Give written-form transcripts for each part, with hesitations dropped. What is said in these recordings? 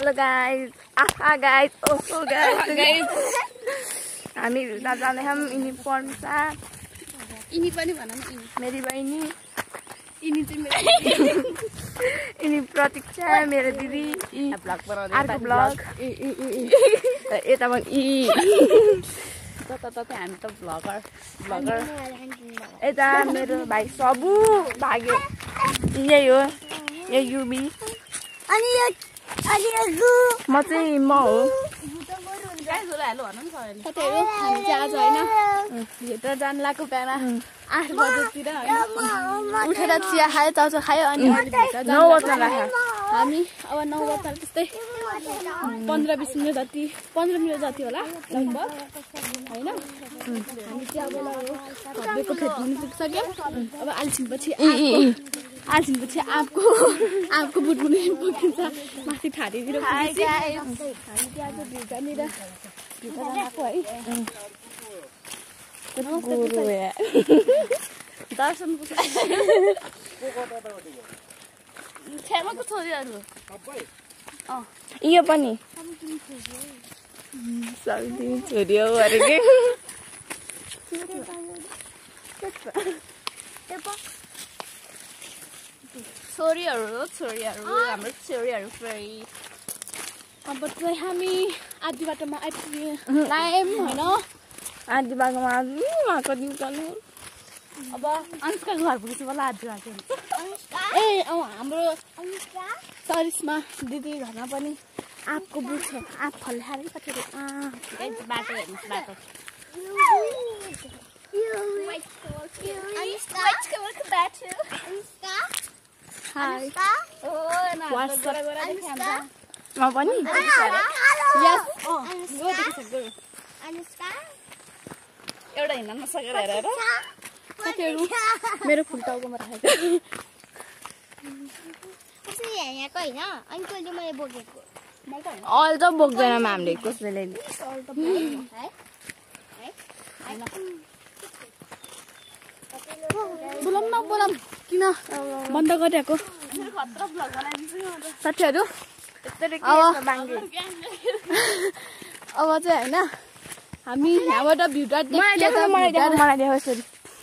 hello guys, आहा guys, ओहो guys, हामी जाने हम इनी पढ्न साथ इनी पनि भन न इनी मेरी बहिनी इनी चाहिँ मेरो इनी प्रतीक्षा मेरो दिदी ब्लग बनाउँदै अर्को ब्लग यता पनि त हामी त ब्लगर यता मेरो भाइ सबु भाग्यो यही हो यो युबी अनि म चाहिँ म हो साथीहरू हामी चाहिँ आज होइन भित्र जानु लाग्यो बिहान 8 बजेतिर उठेर चिया खायो चाउचाउ खायो अनि 9 बज्न लाग्यो हामी अब 9 बज्दा त्यस्तै 15-20 मिनट जति 15 मिनट जति होला लगभग होइन हामी चाहिँ अब घरको फेद हुनु पुगिसक्यो अब आलछिनपछि आँपको बुटबुट पुगिन्छ माथि ठाडीतिर पुगेपछि हामी चाहिँ आज भित्रनिर गएको है दर्शन छ्यामाको छोरीहरू यो पनि सक्दिन छोरी हो अरे के छोरीहरू हाम्रो छोरीहरू फेरि अब चाहिँ हामी आधी बाटोमा आइपुग्यौँ होइन आधी बाटोमा कति उकालो अब अनुष्का घर पुगेपछि होला आधी बाटो ए हाम्रो तरिसमा दिदी घरमा पनि आँपको बुट छ आँप फल्ने खाले कति बाटो हेर्नुहोस् बाटो हाई म पनि एउटा हिँड्न नसकेर हेरेर साथीहरू मेरो फुल टाउकोमा राखेको अहिले त बोक्दैन हामीले कसैले बोलाम किन बन्द गरिरहेको साथीहरू अब चाहिँ होइन हामी यहाँबाट भ्युटार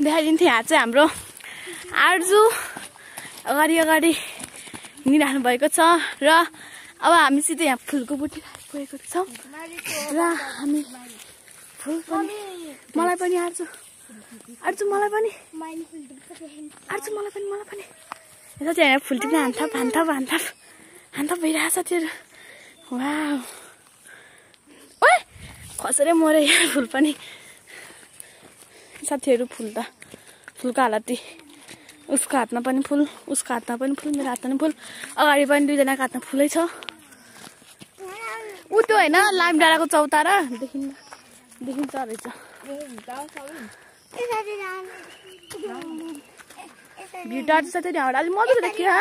देखाइदिन्थेँ यहाँ चाहिँ हाम्रो आर्जु अगाडि हिँडिराख्नु भएको छ र अब हामी सिधै यहाँ फुलको बुटी गएको छौँ र हामी फुल पनि मलाई पनि आर्जु मलाई पनि यता चाहिँ यहाँ फुल टिप्न हान्थाप भइरहेको छ त्यो वाउ ओए खसेरै मरे फुल पनि साथीहरू फुलको हालत उसको हातमा पनि फुल उसको हातमा पनि फुल मेरो हातमा पनि फुल अगाडि पनि दुईजनाको हातमा फुलै छ ऊ त्यो होइन लाम डाँडाको चौतारा देखिन्छ रहेछ भिटार चाहिँ त्यहाँबाट अलिक मजाले देखियो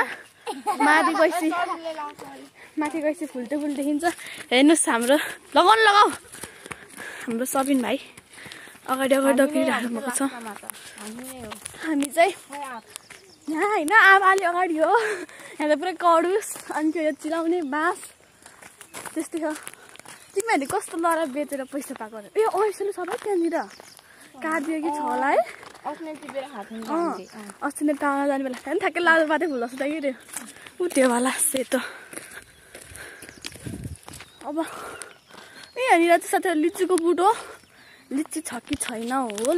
माथि गएपछि फुल देखिन्छ हेर्नुहोस् हाम्रो लगाऊ हाम्रो सबिन भाइ अगाडि दौडिराख्नु भएको छ हामी चाहिँ यहाँ होइन अब अलि अगाडि हो यहाँ त पुरै कडुस अनि त्यो चिलाउने बाँस त्यस्तै हो तिमीहरूले कस्तो लडा बेचेर पैसा पाएको ए यसले सबै त्यहाँनिर काटियो कि छ होला है अस्ति नै टाढा जाने बेला त्यहाँदेखि ठ्याक्कै लाल पातै फुल जस्तो कि ऊ त्योवाला सेतो अब यहाँनिर चाहिँ साथीहरू लिचीको बुट हो लिची छ कि छैन हो